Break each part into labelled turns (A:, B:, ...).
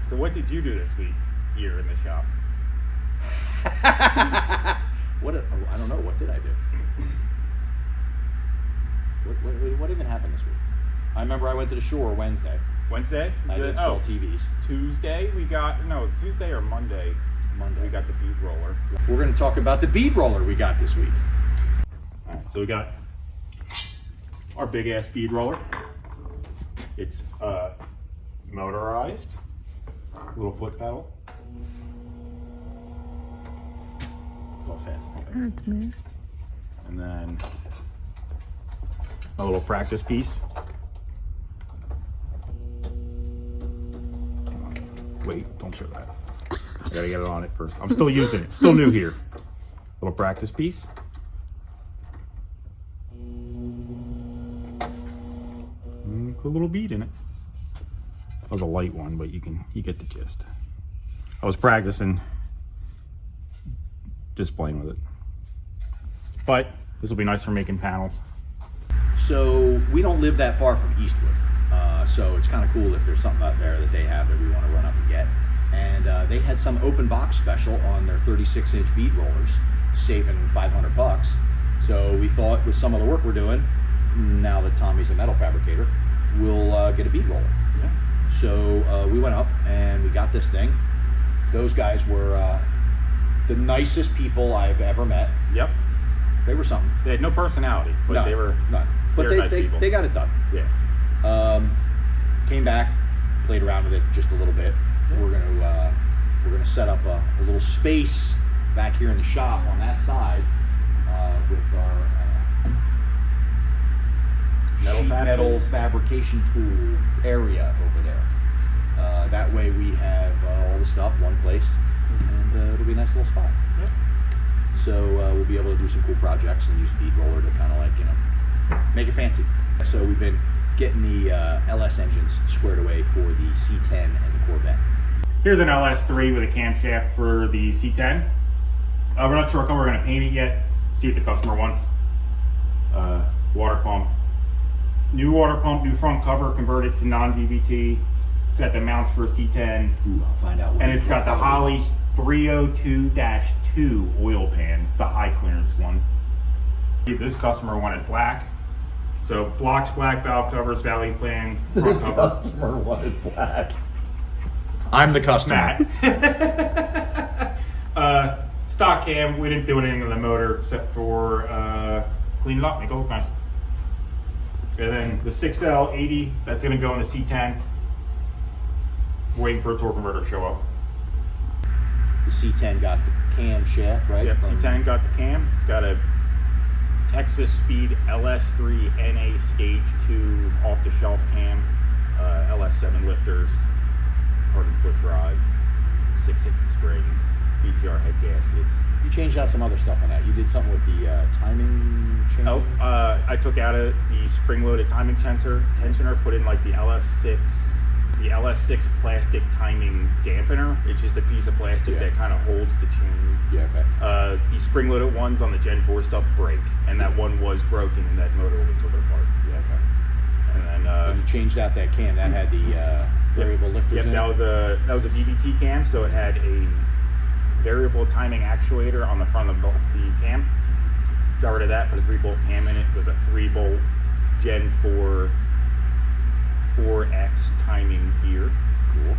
A: So what did you do this week here in the shop?
B: I don't know. What did I do? What even happened this week? I remember I went to the shore Wednesday.
A: Wednesday?
B: I did install TVs.
A: Tuesday we got, no, it was Tuesday or Monday.
B: Monday.
A: We got the Bead Roller.
B: We're going to talk about the Bead Roller we got this week.
A: All right, so we got our big ass Bead Roller. It's motorized, little foot pedal. It's all fast.
C: That's me.
A: And then a little practice piece. Wait, don't show that. I gotta get it on it first. I'm still using it. Still new here. Little practice piece. Put a little bead in it. That was a light one, but you get the gist. I was practicing just playing with it. But this will be nice for making panels.
B: So we don't live that far from Eastwood. So it's kind of cool if there's something out there that they have that we want to run up and get. And they had some open box special on their 36-inch bead rollers, saving $500. So we thought with some of the work we're doing, now that Tommy's a metal fabricator, we'll get a bead roller.
A: Yeah.
B: So we went up and we got this thing. Those guys were the nicest people I've ever met.
A: Yep.
B: They were something.
A: They had no personality, but
B: No,
A: they were
B: none. But
A: nice people.
B: they got it done.
A: Yeah.
B: Came back, played around with it just a little bit. We're gonna set up a little space back here in the shop on that side with our metal fabrication tool area over there. That way we have all the stuff one place, and it'll be a nice little spot.
A: Yep.
B: So we'll be able to do some cool projects and use the bead roller to kind of like, make it fancy. So we've been getting the LS engines squared away for the C10 and the Corvette.
A: Here's an LS3 with a camshaft for the C10. We're not sure what color we're going to paint it yet. See what the customer wants. Water pump. New water pump, new front cover, converted to non-VVT. It's got the mounts for a C10.
B: Ooh, I'll find out.
A: And it's got the Holley 302-2 oil pan, the high clearance one. This customer wanted black. So blocks, black, valve covers, valley plan, front
B: This
A: cover.
B: customer wanted black. I'm the customer.
A: Stock cam, we didn't do anything with the motor except for clean it up, make it look nice. And then the 6L80, that's gonna go in the C10. Waiting for a torque converter to show up.
B: The C10 got the cam shaft, right?
A: Yep, C10 got the cam. It's got a Texas Speed LS3 NA Stage 2 off-the-shelf cam, LS7 lifters, carbon push rods, 660 springs, BTR head gaskets.
B: You changed out some other stuff on that. You did something with the timing chain.
A: Oh, I took out the spring-loaded timing tensioner, put in like the LS6 plastic timing dampener. It's just a piece of plastic that kind of holds the chain.
B: Yeah, okay.
A: The spring-loaded ones on the Gen 4 stuff break, and that one was broken, and that motor we took it apart.
B: Yeah, okay.
A: And then
B: When you changed out that cam, that had the variable lifters
A: yep,
B: in
A: that
B: it?
A: was a VVT cam, so it had a variable timing actuator on the front of the cam. Got rid of that, put a 3-bolt cam in it with a 3-bolt Gen 4 4X timing gear.
B: Cool.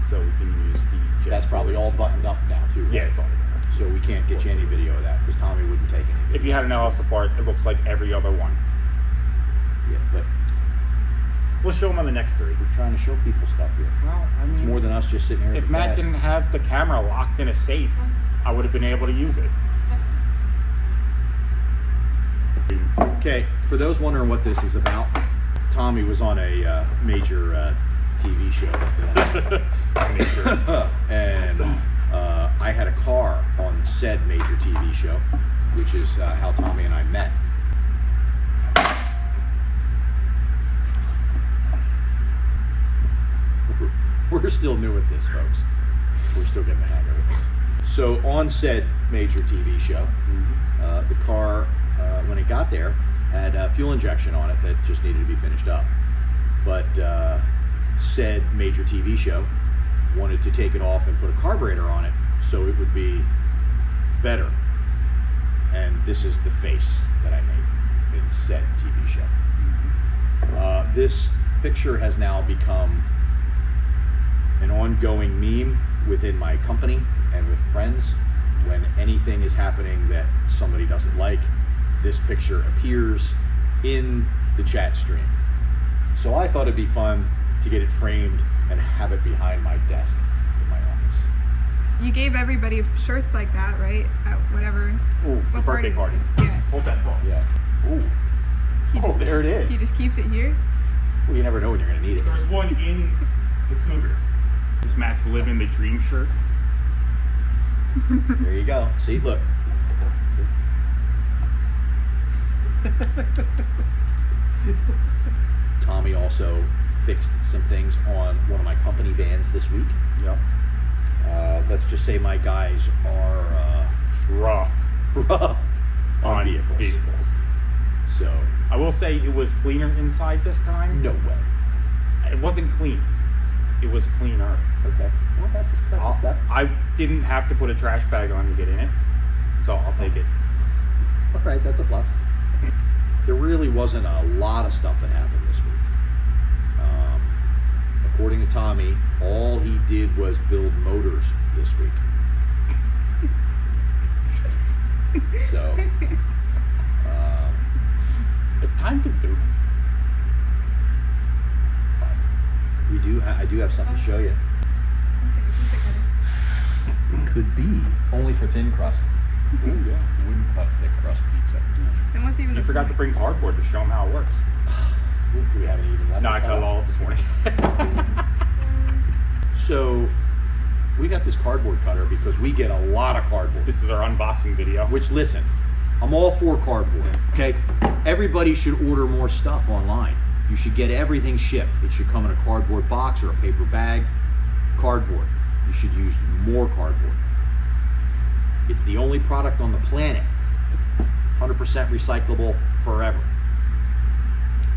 A: So we can use the Gen
B: That's probably
A: 4s.
B: all buttoned up now, too, right?
A: Yeah, it's all together.
B: So we can't get you any video of that, because Tommy wouldn't take any video.
A: If you had an LS apart, it looks like every other one.
B: Yeah, but
A: We'll show them on the next 3.
B: we're trying to show people stuff here.
A: Well, I mean,
B: It's more than us just sitting here.
A: if Matt didn't have the camera locked in a safe, I would have been able to use it.
B: Okay, for those wondering what this is about, Tommy was on a major TV show. And I had a car on said major TV show, which is how Tommy and I met. We're still new at this, folks. We're still getting the hang of it. So on said major TV show, the car, when it got there, had a fuel injection on it that just needed to be finished up. But said major TV show wanted to take it off and put a carburetor on it so it would be better. And this is the face that I made in said TV show. This picture has now become an ongoing meme within my company and with friends. When anything is happening that somebody doesn't like, this picture appears in the chat stream. So I thought it'd be fun to get it framed and have it behind my desk in my office.
C: You gave everybody shirts like that, right? At whatever.
A: Ooh, the
C: what
A: birthday
C: was
A: party.
C: it? Yeah.
A: Hold that thought.
B: Yeah. Ooh. Oh, there it is.
C: He just keeps it here.
B: Well, you never know when you're going to need it.
A: There's one in the Cougar. This is Matt's Livin the Dream shirt.
B: There you go. See, look. Tommy also fixed some things on one of my company vans this week.
A: Yep.
B: Let's just say my guys are
A: Rough
B: on vehicles. So,
A: I will say it was cleaner inside this time.
B: no way.
A: It wasn't clean. It was cleaner.
B: Okay. Well, that's a step.
A: I didn't have to put a trash bag on to get in it, so I'll take it.
B: All right, that's a plus. There really wasn't a lot of stuff that happened this week. According to Tommy, all he did was build motors this week. So,
A: It's time consuming.
B: I do have something to show you. It could be only for thin crust.
A: Ooh, yeah.
B: Wouldn't cut thick crust pizza.
C: And what's even
A: You
C: the
A: forgot to bring cardboard to show them how it works.
B: We haven't even left.
A: No, I cut it all up this morning.
B: So, we got this cardboard cutter because we get a lot of cardboard.
A: This is our unboxing video.
B: Which, listen, I'm all for cardboard, okay? Everybody should order more stuff online. You should get everything shipped. It should come in a cardboard box or a paper bag. Cardboard. You should use more cardboard. It's the only product on the planet 100% recyclable forever.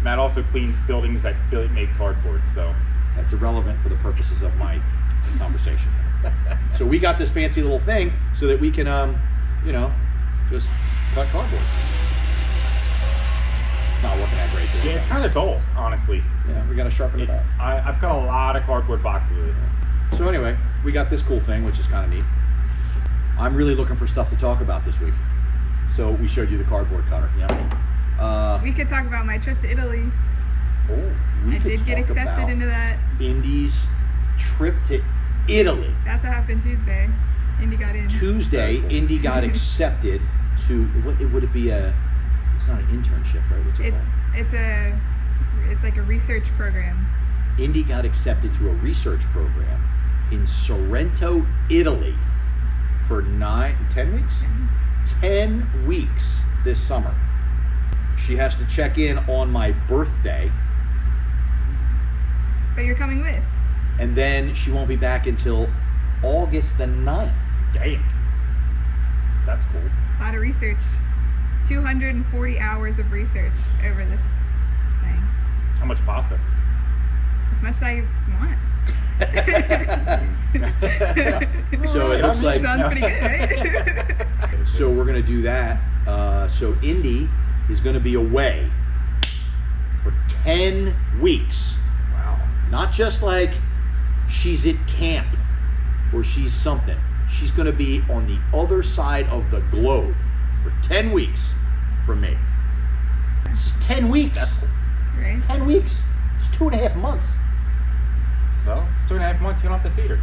A: Matt also cleans buildings that make cardboard, so.
B: That's irrelevant for the purposes of my conversation. So we got this fancy little thing so that we can, just cut cardboard. It's not working that great.
A: Yeah, it's kind of dull, honestly.
B: Yeah, we got to sharpen it up.
A: I've got a lot of cardboard boxes with it.
B: So anyway, we got this cool thing, which is kind of neat. I'm really looking for stuff to talk about this week. So we showed you the cardboard cutter. Yeah.
C: We could talk about my trip to Italy.
B: We
C: I
B: could
C: did get
B: talk
C: accepted
B: about
C: into that.
B: Indy's trip to Italy.
C: That's what happened Tuesday. Indy got in.
B: Tuesday, Indy got accepted to what? Would it be a? It's not an internship, right? What's it called?
C: It's like a research program.
B: Indy got accepted to a research program in Sorrento, Italy, for 10 weeks. 10 weeks this summer. She has to check in on my birthday,
C: But you're coming with.
B: and then she won't be back until August the 9th.
A: Damn. That's cool.
C: A lot of research. 240 hours of research over this thing.
A: How much pasta?
C: As much as I want.
B: So it looks like
C: Sounds pretty good, right?
B: so we're gonna do that. So Indy is gonna be away for 10 weeks.
A: Wow.
B: Not just like she's at camp or she's something. She's gonna be on the other side of the globe for 10 weeks from me. This is 10 weeks.
A: That's cool.
C: Right?
B: 10 weeks. It's 2.5 months.
A: So, it's 2.5 months, you don't have to feed her.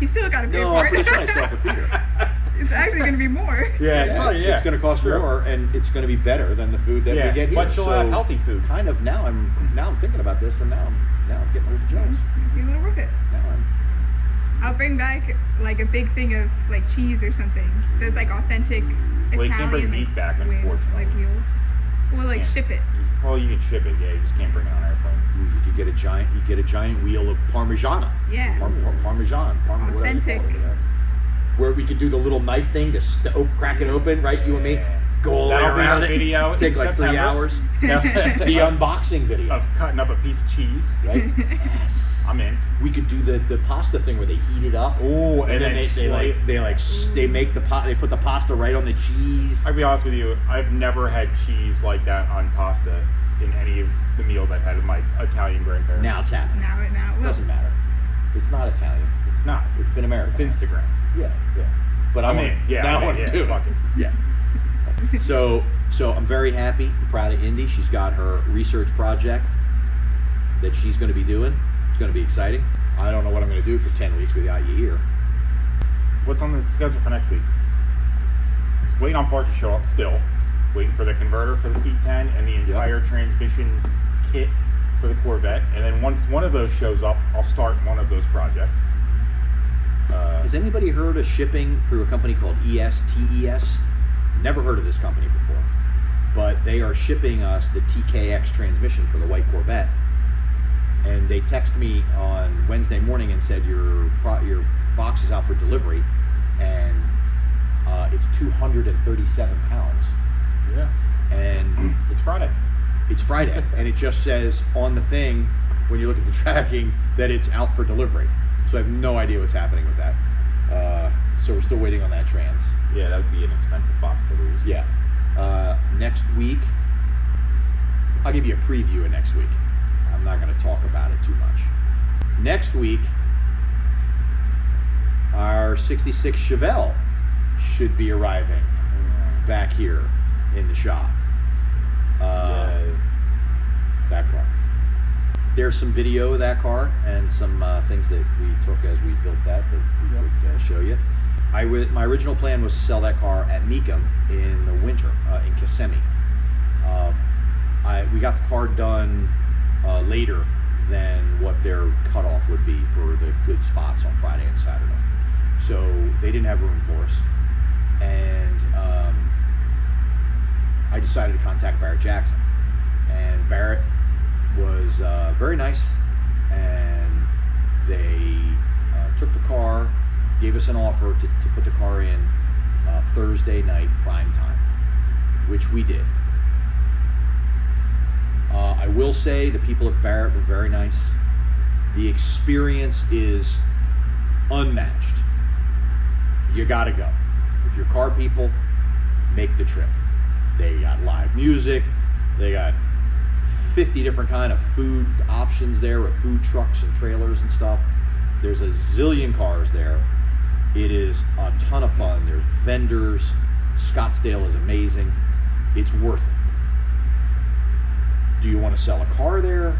C: You still gotta pay
B: No,
C: for
B: I'm
C: it.
B: pretty sure I still have to feed her.
C: It's actually gonna be more.
B: It's going to cost
A: True.
B: more, and it's going to be better than the food that we get here.
A: But she'll have healthy food.
B: Kind of now. I'm thinking about this, and now I'm getting a little jealous.
C: You're a little worth it.
B: Now
C: I'll bring back like a big thing of like cheese or something. There's like authentic
A: Well, you
C: Italian
A: can't bring meat back, unfortunately.
C: like wheels. We'll like
A: Yeah.
C: ship it.
A: Well, you can ship it, yeah. You just can't bring it on an airplane.
B: you could get a giant wheel of Parmigiana.
C: Yeah.
B: Parmesan. Whatever you
C: Authentic.
B: call it, yeah. Where we could do the little knife thing to crack it open, right? You and me.
A: Yeah.
B: Go all the way
A: That'll be
B: around
A: our
B: it.
A: video in
B: Take like 3
A: September.
B: hours. The unboxing video.
A: Of cutting up a piece of cheese.
B: Right? Yes.
A: I'm in.
B: We could do the pasta thing where they heat it up.
A: Oh,
B: and then they make the pot. They put the pasta right on the cheese.
A: I'll be honest with you, I've never had cheese like that on pasta in any of the meals I've had with my Italian grandparents.
B: Now it's happening.
C: Now it will.
B: Doesn't matter. It's not Italian.
A: It's not.
B: It's been American.
A: It's Instagram.
B: Yeah. But
A: I'm in. Yeah,
B: now
A: I'm
B: I
A: in.
B: want to do it.
A: Fuck it.
B: Yeah. So I'm very happy, proud of Indy. She's got her research project that she's going to be doing. It's going to be exciting. I don't know what I'm going to do for 10 weeks without you here.
A: What's on the schedule for next week? Waiting on parts to show up still. Waiting for the converter for the C10 and the entire transmission kit for the Corvette. And then once one of those shows up, I'll start one of those projects.
B: Has anybody heard of shipping through a company called ESTES? Never heard of this company before, but they are shipping us the TKX transmission for the white Corvette. And they texted me on Wednesday morning and said your box is out for delivery, and it's 237 pounds.
A: Yeah.
B: And
A: It's Friday.
B: it's Friday, and it just says on the thing when you look at the tracking that it's out for delivery. So I have no idea what's happening with that. So we're still waiting on that trans.
A: Yeah, that would be an expensive box to lose.
B: Yeah. Next week, I'll give you a preview of next week. I'm not going to talk about it too much. Next week, our 66 Chevelle should be arriving back here in the shop. That car. There's some video of that car and some things that we took as we built that we would show you. My original plan was to sell that car at Mecum in the winter in Kissimmee. We got the car done later than what their cutoff would be for the good spots on Friday and Saturday. So they didn't have room for us. And I decided to contact Barrett Jackson. And Barrett was very nice, and they took the car, gave us an offer to put the car in Thursday night prime time, which we did. I will say the people at Barrett were very nice. The experience is unmatched. You gotta go. If you're car people, make the trip. They got live music, they got 50 different kind of food options there with food trucks and trailers and stuff. There's a zillion cars there. It is a ton of fun. There's vendors. Scottsdale is amazing. It's worth it. Do you want to sell a car there?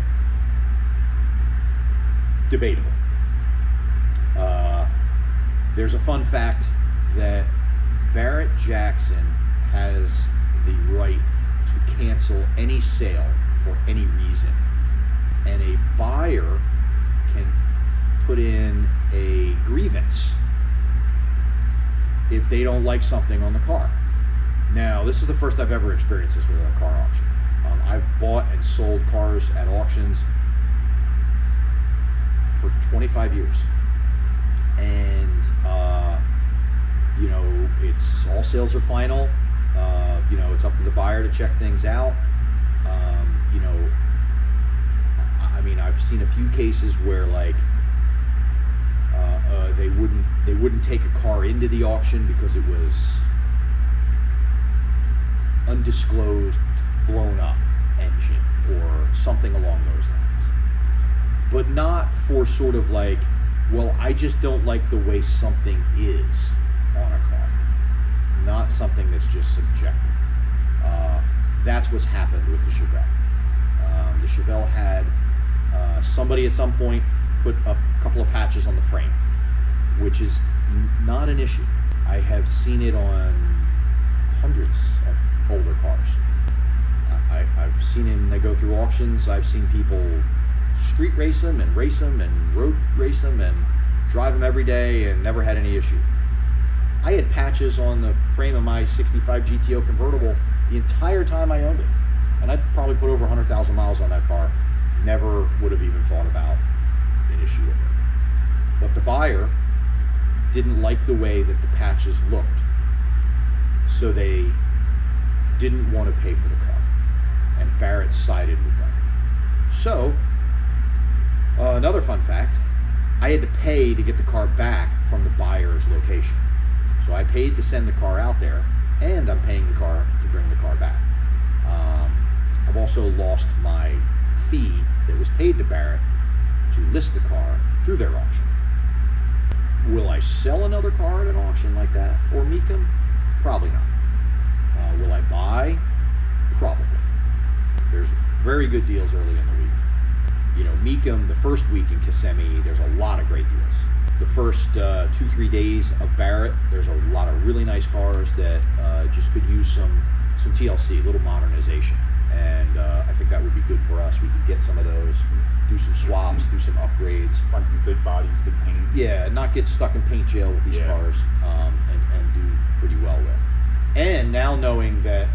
B: Debatable. There's a fun fact that Barrett Jackson has the right to cancel any sale for any reason, and a buyer can put in a grievance if they don't like something on the car. Now, this is the first I've ever experienced this with a car auction. I've bought and sold cars at auctions for 25 years, and it's all sales are final. It's up to the buyer to check things out. I've seen a few cases where they wouldn't take a car into the auction because it was undisclosed, blown up engine or something along those lines. But not for sort of I just don't like the way something is on a car. Not something that's just subjective. That's what's happened with the Chevelle. The Chevelle had somebody at some point put a couple of patches on the frame, which is not an issue. I have seen it on hundreds of older cars. I've seen them, they go through auctions. I've seen people street race them and road race them and drive them every day and never had any issue. I had patches on the frame of my 65 GTO convertible the entire time I owned it. And I probably put over 100,000 miles on that car. Never would have even thought about an issue with it. But the buyer didn't like the way that the patches looked. So they didn't want to pay for the car, and Barrett sided with them. So, another fun fact, I had to pay to get the car back from the buyer's location. So I paid to send the car out there, and I'm paying the car to bring the car back. I've also lost my fee that was paid to Barrett to list the car through their auction. Will I sell another car at an auction like that, or Meekum? Probably not. Will I buy? Probably. There's very good deals early in the week. You know, Meekum, the first week in Kissimmee, there's a lot of great deals. The first 2-3 days of Barrett, there's a lot of really nice cars that just could use some TLC, a little modernization. And I think that would be good for us. We could get some of those, do some swaps, do some upgrades.
A: Find some good bodies, good paints.
B: Yeah, not get stuck in paint jail with these cars, and do pretty well with. And now knowing that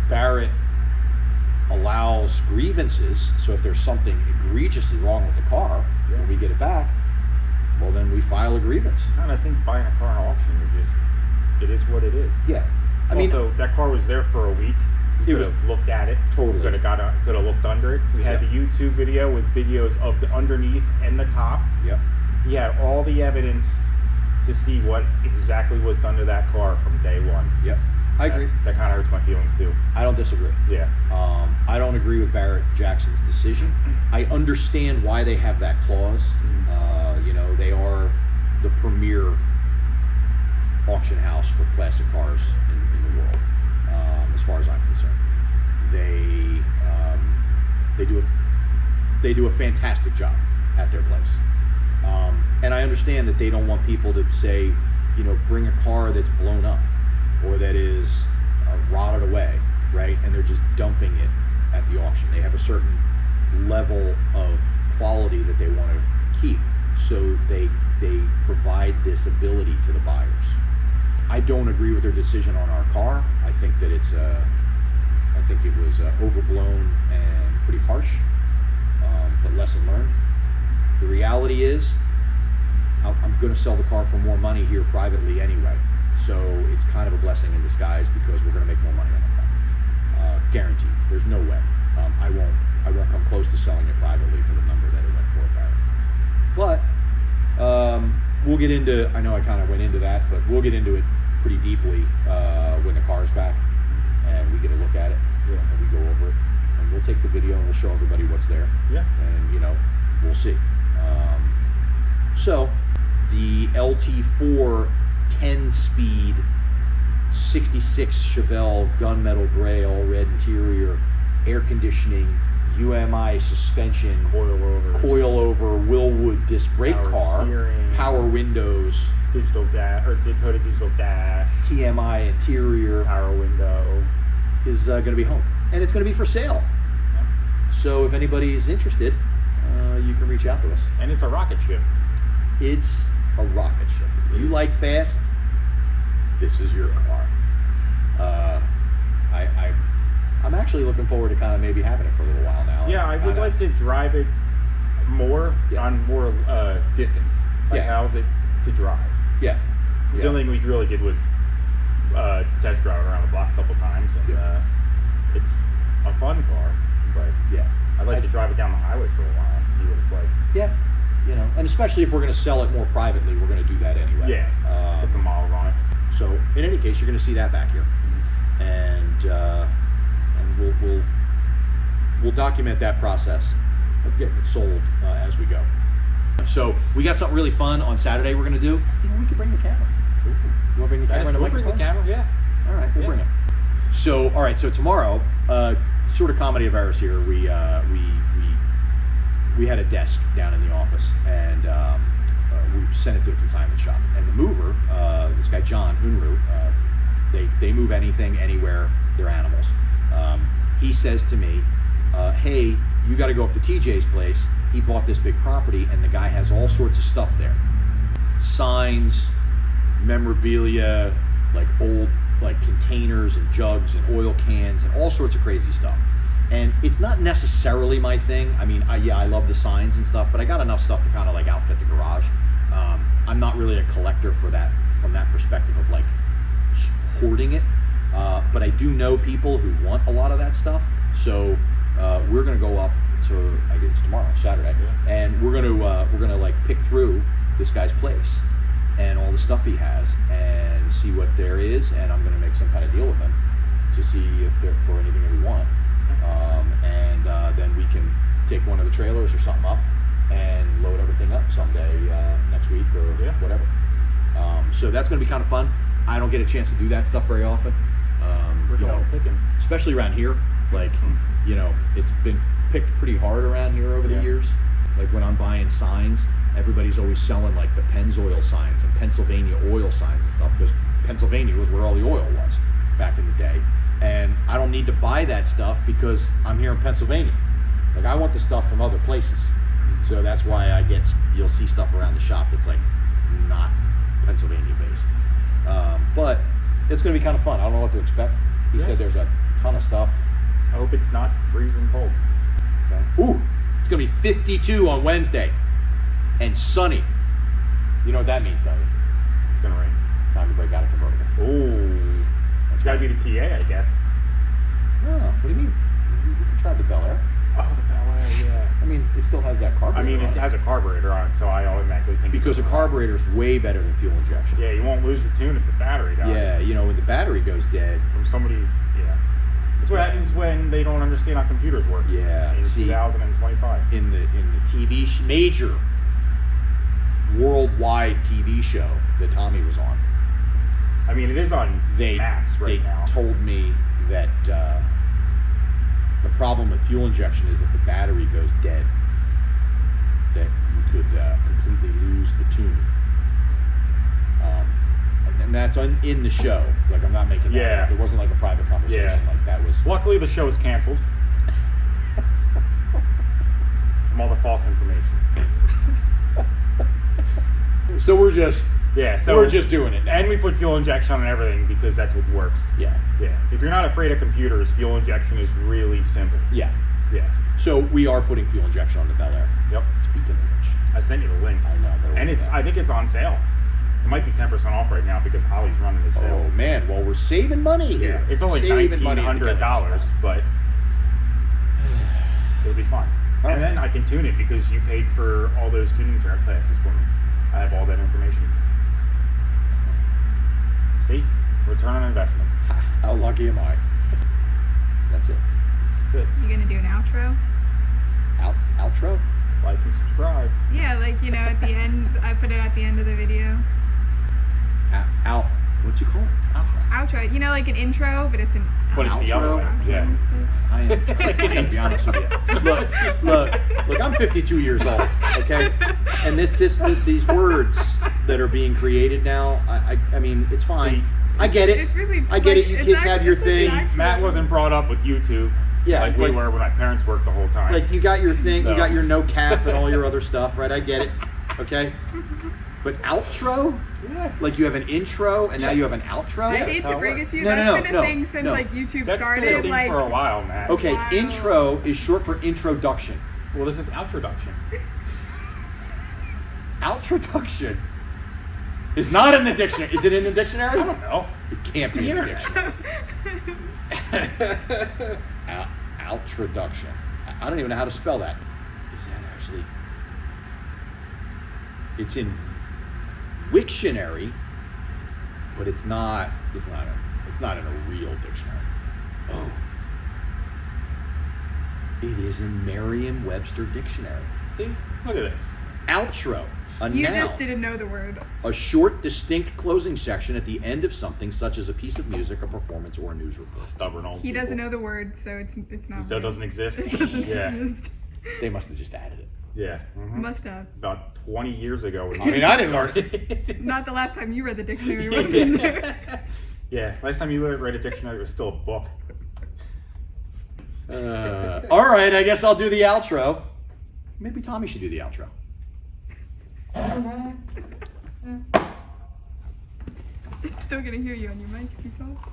B: Barrett allows grievances, so if there's something egregiously wrong with the car, when we get it back, well, then we file a grievance.
A: And I think buying a car at auction, it is what it is.
B: Yeah. I mean,
A: also, that car was there for a week. We could have looked at it.
B: Totally.
A: Could have looked under it. We had the YouTube video with videos of the underneath and the top.
B: Yep.
A: He had all the evidence to see what exactly was done to that car from day one.
B: Yep. I agree.
A: That kind of hurts my feelings too.
B: I don't disagree.
A: Yeah.
B: I don't agree with Barrett Jackson's decision. I understand why they have that clause. You know, they are the premier auction house for classic cars in the world, as far as I'm concerned. They do a fantastic job at their place. And I understand that they don't want people to say, you know, bring a car that's blown up or that is rotted away, right? And they're just dumping it at the auction. They have a certain level of quality that they want to keep, so they provide this ability to the buyers. I don't agree with their decision on our car. I think that it was overblown and pretty harsh, but lesson learned. The reality is, I'm going to sell the car for more money here privately anyway. So it's kind of a blessing in disguise because we're going to make more money on the car. Guaranteed. There's no way. I won't come close to selling it privately for the number that it went for at Barrett. But we'll get into, I know I kind of went into that, but we'll get into it pretty deeply when the car's back and we get a look at it and we go over it. And we'll take the video and we'll show everybody what's there.
A: Yeah.
B: And, you know, we'll see. So the LT4 10-speed 66 Chevelle gunmetal gray, all red interior, air conditioning, UMI suspension, coilover Willwood disc brake car,
A: steering,
B: power windows,
A: digital dash or Dakota digital dash,
B: TMI interior,
A: power window,
B: is going to be home, and it's going to be for sale. So if anybody's interested, you can reach out to us.
A: And it's a rocket ship.
B: It's a rocket ship. If you like fast, this is your car. I'm actually looking forward to kind of maybe having it for a little while now.
A: Yeah, I would like to drive it more on more distance. Like, how's it to drive?
B: Yeah.
A: The only thing we really did was test drive it around the block a couple times, and it's a fun car. But I'd like to drive it down the highway for a while and see what it's like.
B: Yeah. You know, and especially if we're going to sell it more privately, we're going to do that anyway.
A: Yeah. Put some miles on it.
B: So in any case, you're going to see that back here, and we'll document that process of getting it sold as we go. So we got something really fun on Saturday we're going to do. You know, we could bring the camera. You want to bring the camera?
A: We'll bring the camera. Yeah.
B: All right, we'll bring it. So all right, so tomorrow, sort of comedy of errors here. We had a desk down in the office, and we sent it to a consignment shop. And the mover, this guy John Unruh, they move anything, anywhere. They're animals. He says to me, "Hey, you got to go up to TJ's place. He bought this big property, and the guy has all sorts of stuff there: signs, memorabilia, like old like containers and jugs and oil cans and all sorts of crazy stuff." And it's not necessarily my thing. I mean, I love the signs and stuff, but I got enough stuff to kind of like outfit the garage. I'm not really a collector for that, from that perspective of like hoarding it. But I do know people who want a lot of that stuff. So we're gonna go up to, I guess it's tomorrow, Saturday, and we're gonna like pick through this guy's place and all the stuff he has and see what there is, and I'm gonna make some kind of deal with him to see if they're for anything that we want, and then we can take one of the trailers or something up and load everything up someday next week or whatever. So that's gonna be kind of fun. I don't get a chance to do that stuff very often. You know, especially around here. Like, you know, it's been picked pretty hard around here over the years. Like when I'm buying signs, everybody's always selling like the Pennzoil signs and Pennsylvania oil signs and stuff, because Pennsylvania was where all the oil was back in the day. And I don't need to buy that stuff because I'm here in Pennsylvania. Like, I want the stuff from other places. So that's why you'll see stuff around the shop that's like not Pennsylvania based. But it's going to be kind of fun. I don't know what to expect. He said there's a ton of stuff.
A: I hope it's not freezing cold.
B: Okay. Ooh, it's going to be 52 on Wednesday and sunny. You know what that means, don't you?
A: It's going to rain.
B: Time to break out a convertible.
A: Oh, it's got to be the TA, I guess.
B: Oh, what do you mean? You tried the Bel Air.
A: Oh, the Bel Air, yeah.
B: I mean, it still has that carburetor.
A: I mean, it has a carburetor on it, so I automatically think
B: because a carburetor is way better than fuel injection.
A: Yeah, you won't lose your tune if the battery dies.
B: Yeah, you know, when the battery goes dead.
A: From somebody, That's what happens when they don't understand how computers work.
B: Yeah,
A: in 2025.
B: In the TV major worldwide TV show that Tommy was on.
A: I mean, it is on Max right now.
B: They told me that the problem with fuel injection is if the battery goes dead, that you could completely lose the tune. And that's in the show. Like, I'm not making that up. It wasn't like a private conversation. Like, that was.
A: Luckily, the show is canceled. From all the false information.
B: So we're just we're just doing it now.
A: And we put fuel injection on everything because that's what works.
B: Yeah.
A: If you're not afraid of computers, fuel injection is really simple.
B: Yeah. So we are putting fuel injection on the Bel Air.
A: Yep.
B: Speaking of which,
A: I sent you the link.
B: I know.
A: And I think it's on sale. It might be 10% off right now because Holly's running the sale.
B: Oh man, well, we're saving money here.
A: It's only $1,900, but it'll be fun.
B: All
A: and then I can tune it because you paid for all those tuning classes for me. I have all that information. See? Return on investment.
B: How lucky am I? That's it.
C: You gonna do an outro?
B: Outro?
A: Like and subscribe.
C: Yeah, like, you know, at the end, I put it at the end of the video.
B: What's you call it?
C: Outro. You know, like an intro, but it's an
A: But it's the other way. Yeah.
B: I am. To be honest with you. Look. I'm 52 years old. Okay, and these words that are being created now. I mean, it's fine.
A: See,
B: I get it.
C: It's really.
B: I get it. You kids have your thing.
A: Matt wasn't brought up with YouTube.
B: Yeah,
A: like we were when my parents worked the whole time.
B: Like, you got your thing.
A: So.
B: You got your no cap and all your other stuff, right? I get it. Okay, but outro.
A: Yeah.
B: Like, you have an intro and now you have an outro.
C: I hate to bring it to you.
B: No,
C: That's been a thing since like YouTube
A: That's
C: started.
A: been a thing
C: like
A: for a while, Matt.
B: Okay,
C: Wow.
B: intro is short for introduction.
A: Well, this is outroduction.
B: Outroduction is not in the dictionary. Is it in the dictionary?
A: I don't know.
B: It can't be in the dictionary. Outroduction. I don't even know how to spell that. Is that actually? It's in Wiktionary, but it's not. It's not in a real dictionary. Oh, it is in Merriam-Webster dictionary.
A: See? Look at this.
B: Outro. A
C: you
B: noun.
C: just didn't know the word.
B: A short, distinct closing section at the end of something, such as a piece of music, a performance, or a news report.
A: Stubborn old
C: He
A: people.
C: doesn't know the word, so it's not.
A: So it
C: weird.
A: doesn't exist?
C: It doesn't
A: Yeah.
C: exist.
B: They must have just added it.
A: Yeah. Mm-hmm.
C: Must have.
A: About 20 years ago.
B: I mean, I didn't learn it.
C: Not the last time you read the dictionary was in there.
A: Yeah. Last time you read a dictionary, it was still a book.
B: All right, I guess I'll do the outro. Maybe Tommy should do the outro.
C: It's still gonna hear you on your mic if you talk.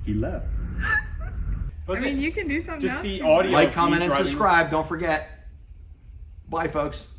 B: He left.
A: Was
C: I mean,
A: it
C: you can do something
A: just
C: else.
A: the
C: if you want.
A: audio?
B: Like,
A: of
B: comment,
A: me
B: and
A: driving-
B: subscribe. Don't forget. Bye, folks.